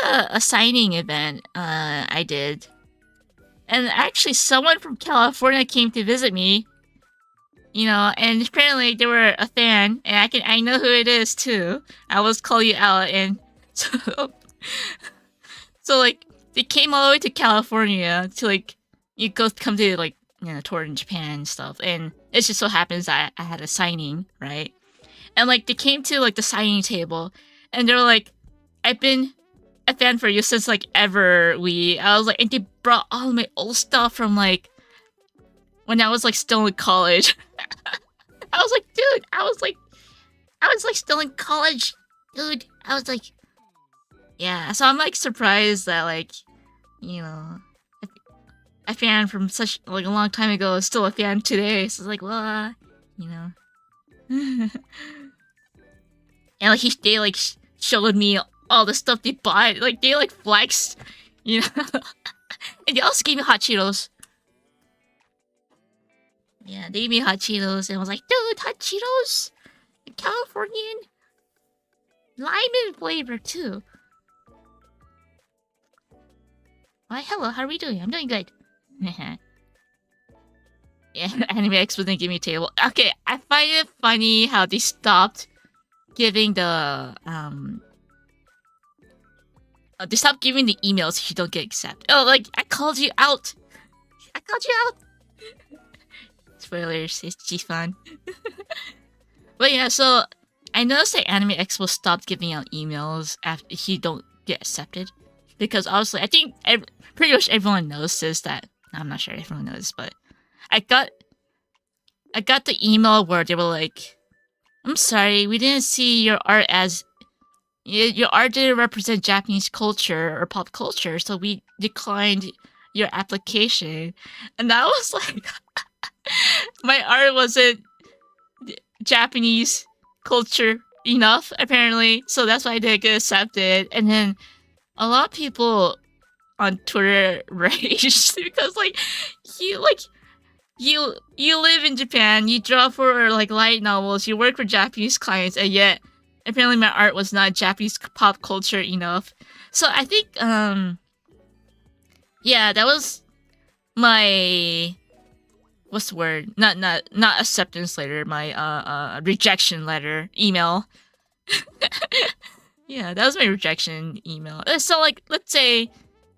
a signing event I did, and actually someone from California came to visit me. You know, and apparently they were a fan, and I know who it is too. I was call you out, and so like they came all the way to California to like come to like, you know, tour in Japan and stuff, and it just so happens that I had a signing, right? And like they came to like the signing table, and they were like, I've been a fan for you since like ever. I was like, and they brought all my old stuff from like when I was like still in college. I was like, dude, I was like still in college, dude. I was like, yeah. So I'm like surprised that like, you know, a fan from such like a long time ago is still a fan today. So it's like, well, you know. And like they like showed me all the stuff they bought. Like they like flexed, you know. And they also gave me hot Cheetos. Yeah, they gave me hot Cheetos, and I was like, dude, hot Cheetos, Californian, lemon flavor too. Why, hello, how are we doing? I'm doing good. Yeah, Anime Expo didn't give me a table. Okay, I find it funny how they stopped giving the they stopped giving the emails if you don't get accepted. Oh, like I called you out. I called you out. Spoilers, it's just fun. But yeah, so I noticed that Anime Expo stopped giving out emails if you don't get accepted. Because obviously, I think pretty much everyone knows this. That I'm not sure if everyone knows, but I got the email where they were like, "I'm sorry, we didn't see your art as your art didn't represent Japanese culture or pop culture, so we declined your application." And that was like, my art wasn't Japanese culture enough, apparently, so that's why I didn't get accepted. And then a lot of people on Twitter raged because like you live in Japan, you draw for like light novels, you work for Japanese clients, and yet apparently my art was not Japanese pop culture enough. So I think yeah, that was my what's the word? Not acceptance letter, my rejection letter email. Yeah, that was my rejection email. So like, let's say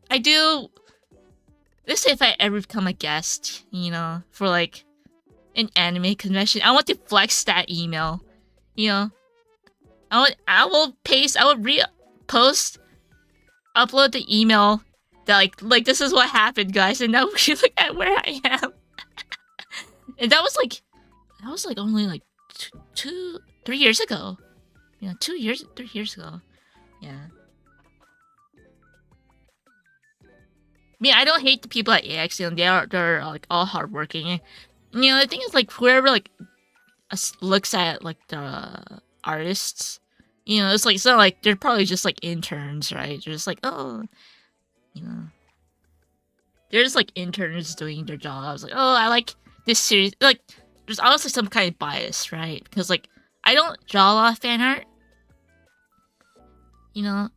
if I ever become a guest, you know, for like an anime convention, I want to flex that email. You know, I will repost, upload the email like this is what happened, guys, and now we look at where I am. And that was like only like 3 years ago. Yeah, 3 years ago. Yeah. I mean, I don't hate the people at AX. You know, they're like all hardworking. You know, the thing is like whoever like looks at like the artists, you know, it's not like they're probably just like interns, right? They're just like, oh, you know, they're just like interns doing their jobs. Like, oh, I like this series. Like, there's obviously some kind of bias, right? Because like I don't draw a lot of fan art. You know,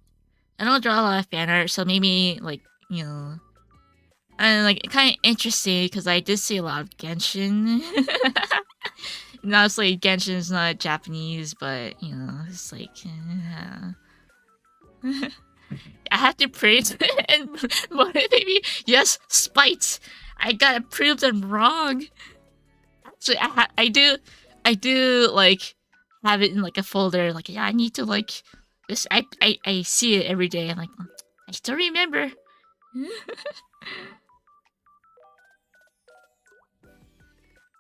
I don't draw a lot of fan art, so maybe like, you know, and like kind of interesting because I did see a lot of Genshin. And obviously, Genshin is not Japanese, but you know, it's like I have to praise and motivate me. Yes, spite. I gotta prove them wrong. Actually, I do like have it in like a folder. Like, yeah, I need to like this. I see it every day. I'm like, I still remember.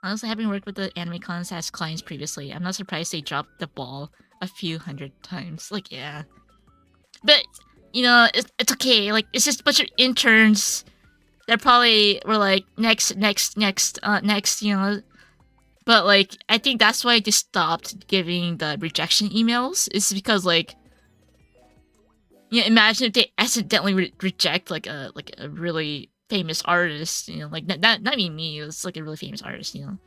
Honestly, having worked with the anime cons as clients previously, I'm not surprised they dropped the ball a few hundred times. Like, yeah. But, you know, it's okay. Like, it's just a bunch of interns that probably were like, next, you know. But, like, I think that's why they stopped giving the rejection emails. It's because, like, you know, imagine if they accidentally reject, like a really famous artist, you know, like, not even me, it's like a really famous artist, you know.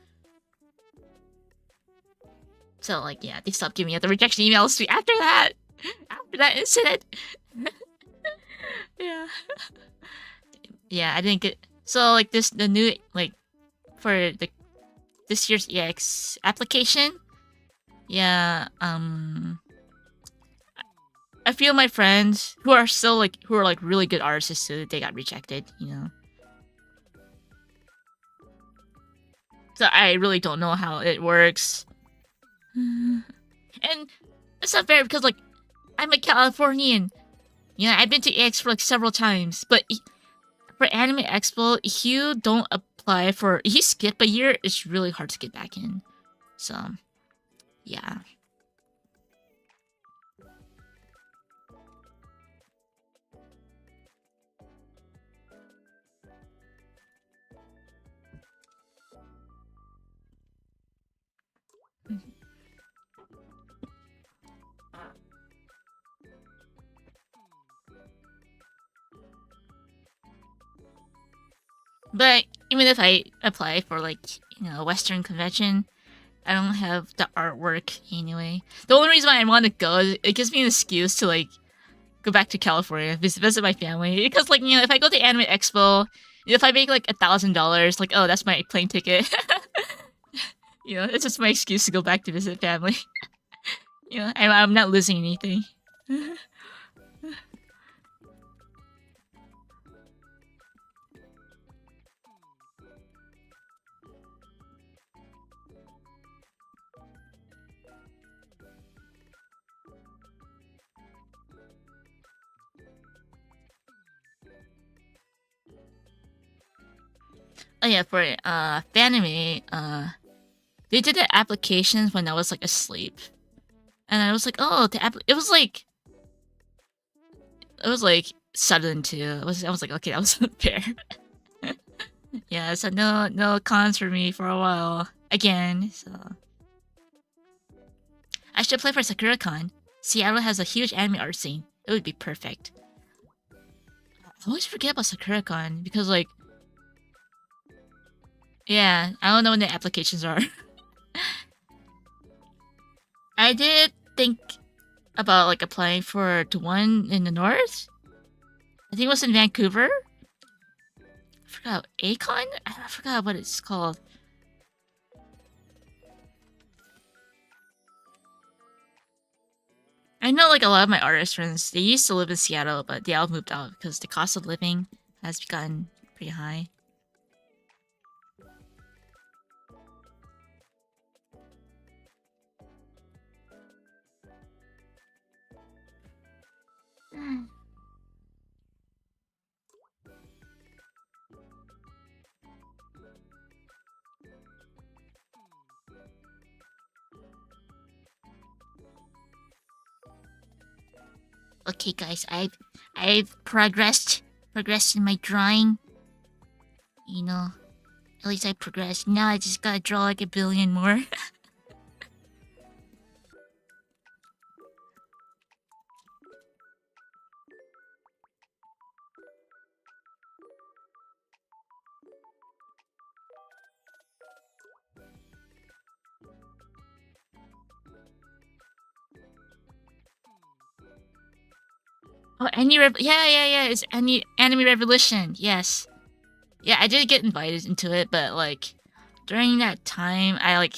So, like, yeah, they stopped giving out the rejection emails after that incident. Yeah. Yeah, I didn't get... So, like, the new, like, for this year's EX application, yeah, a few of my friends who are really good artists too, they got rejected, you know. So I really don't know how it works. And it's not fair because, like, I'm a Californian. You know, I've been to EX for like several times, but for Anime Expo, if you don't apply for, if you skip a year, it's really hard to get back in. So, yeah. But even if I apply for, like, you know, a Western convention, I don't have the artwork anyway. The only reason why I want to go is it gives me an excuse to, like, go back to California, visit my family. Because, like, you know, if I go to Anime Expo, if I make like $1,000, like, oh, that's my plane ticket. You know, it's just my excuse to go back to visit family. You know, I'm not losing anything. Oh yeah, for Fanime, they did the applications when I was like asleep, and I was like, oh, it was like sudden too. I was like, okay, that was fair. Yeah, so no cons for me for a while again. So I should play for SakuraCon. Seattle has a huge anime art scene. It would be perfect. I always forget about SakuraCon because, like, yeah, I don't know when the applications are. I did think about, like, applying to one in the north. I think it was in Vancouver. I forgot. Acon? I forgot what it's called. I know, like, a lot of my artist friends, they used to live in Seattle, but they all moved out because the cost of living has gotten pretty high. Okay, guys, I've progressed in my drawing. You know, at least I progressed. Now I just gotta draw like a billion more. Oh, yeah. It's any Anime Revolution. Yes. Yeah, I did get invited into it, but like during that time, I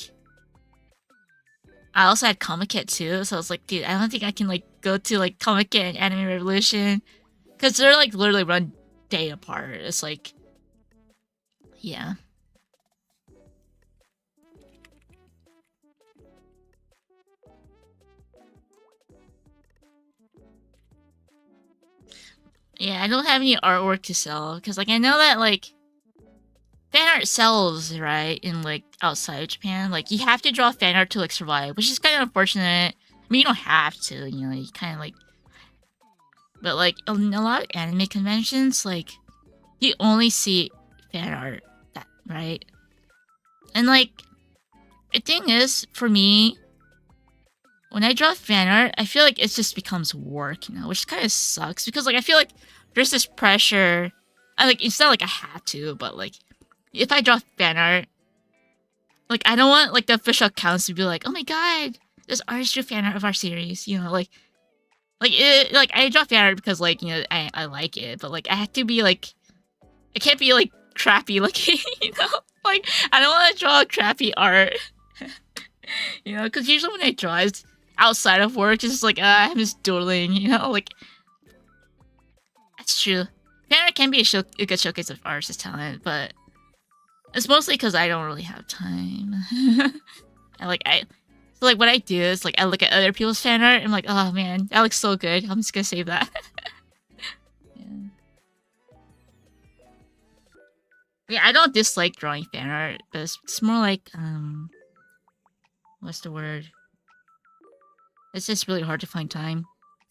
also had Comic Kit too, so I was like, dude, I don't think I can like go to like Comic Kit and Anime Revolution because they're like literally run day apart. It's like, yeah. Yeah, I don't have any artwork to sell because like I know that like fan art sells, right, in like outside of Japan. Like you have to draw fan art to like survive, which is kind of unfortunate. I mean, you don't have to, you know, you kind of like, but like in a lot of anime conventions, like you only see fan art, that right? And like the thing is, for me, when I draw fan art, I feel like it just becomes work, you know, which kind of sucks because like I feel like there's this pressure. I like it's not like I have to, but like if I draw fan art, like I don't want like the official accounts to be like, oh my god, this artist drew fan art of our series, you know, like I draw fan art because like you know I like it, but like I have to be like I can't be like crappy looking, you know, like I don't want to draw crappy art, you know, because usually when I draw it's outside of work, it's just like I'm just doodling, you know, like that's true. Fan art can be a good showcase of artist's talent, but it's mostly because I don't really have time. So like what I do is like I look at other people's fan art and I'm like, oh man, that looks so good. I'm just gonna save that. Yeah. Yeah, I don't dislike drawing fan art, but it's more like what's the word? It's just really hard to find time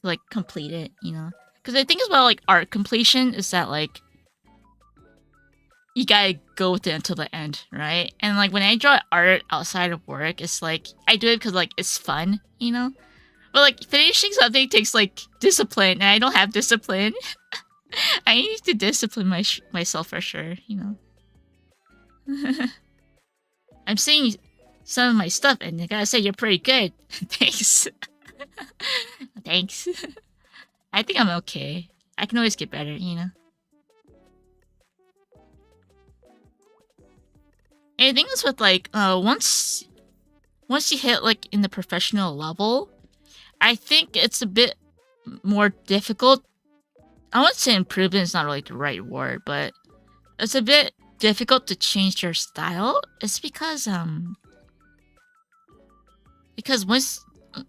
to like complete it, you know? Because the thing about like art completion is that like you gotta go with it until the end, right? And like when I draw art outside of work, it's like I do it because like it's fun, you know. But like finishing something takes like discipline, and I don't have discipline. I need to discipline myself for sure, you know. I'm seeing some of my stuff, and I gotta say you're pretty good. Thanks. Thanks. I think I'm okay. I can always get better, you know. And the thing is with like once you hit like in the professional level, I think it's a bit more difficult. I wouldn't say improvement is not really the right word, but it's a bit difficult to change your style. It's because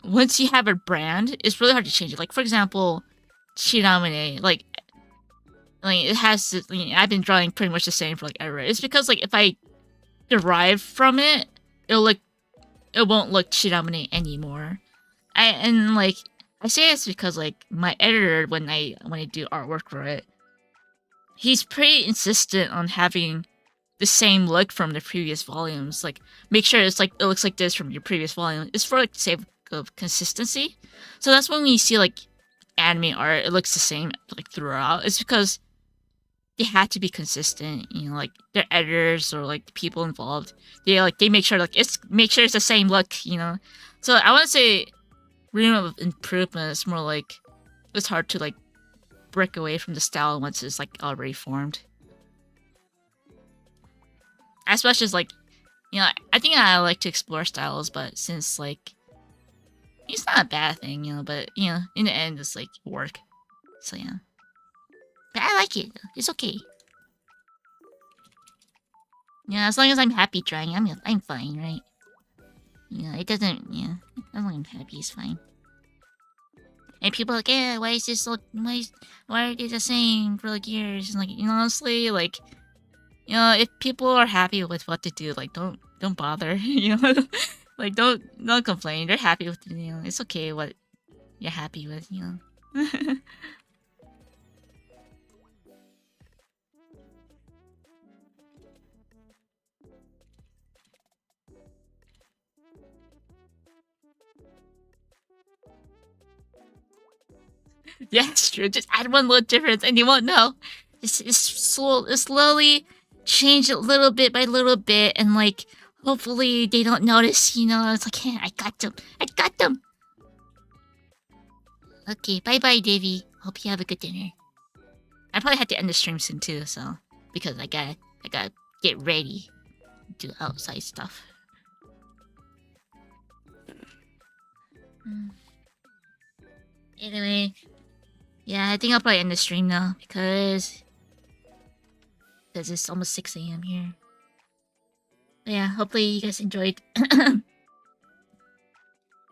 once you have a brand, it's really hard to change it. Like for example, Ramune, like it has. I've been drawing pretty much the same for like ever. It's because like if I derive from it, it won't look Shiramune anymore. I say this because like my editor when I do artwork for it, he's pretty insistent on having the same look from the previous volumes. Like make sure it's like it looks like this from your previous volume. It's for like the sake of consistency. So that's when we see like anime art, it looks the same like throughout. It's because they had to be consistent, you know, like their editors or like the people involved. They make sure like it's the same look, you know. So I want to say room of improvement is more like it's hard to like break away from the style once it's like already formed. As much as like, you know, I think I like to explore styles, but since like it's not a bad thing, you know, but you know, in the end it's like work. So yeah. But I like it. It's okay. Yeah, as long as I'm happy drawing, I'm fine, right? Yeah, it doesn't. Yeah, as long as I'm happy, it's fine. And people are like, yeah, why is this look? Why are they the same for like years? And like, you know, honestly, like, you know, if people are happy with what they do, like, don't bother. You know, like, don't complain. They're happy with it. You know, it's okay what you're happy with. You know. Yeah, it's true. Just add one little difference and you won't know. Slowly change it little bit by little bit, and like hopefully they don't notice. You know, it's like, hey, I got them. I got them. Okay, bye bye, Davy. Hope you have a good dinner. I probably have to end the stream soon too, so because I gotta get ready, do outside stuff. Anyway, yeah, I think I'll probably end the stream now because it's almost 6 a.m. here. But yeah, hopefully you guys enjoyed.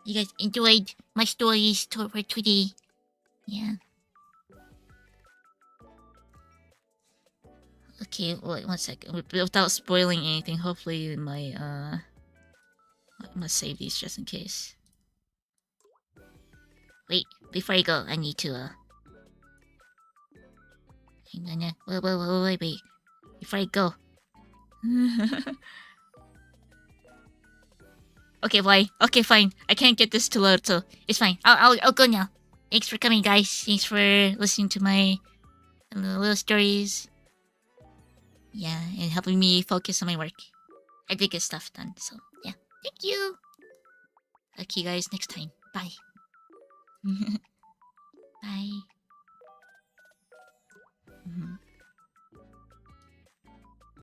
You guys enjoyed my stories for today. Yeah. Okay, wait 1 second. Without spoiling anything, hopefully my I must save these just in case. Wait, before I go, I need to wait. Before I go. Okay, why? Okay, fine. I can't get this to load, so it's fine. I'll go now. Thanks for coming, guys. Thanks for listening to my little stories. Yeah, and helping me focus on my work. I did get stuff done, so yeah. Thank you. Okay, guys, next time. Bye. Bye.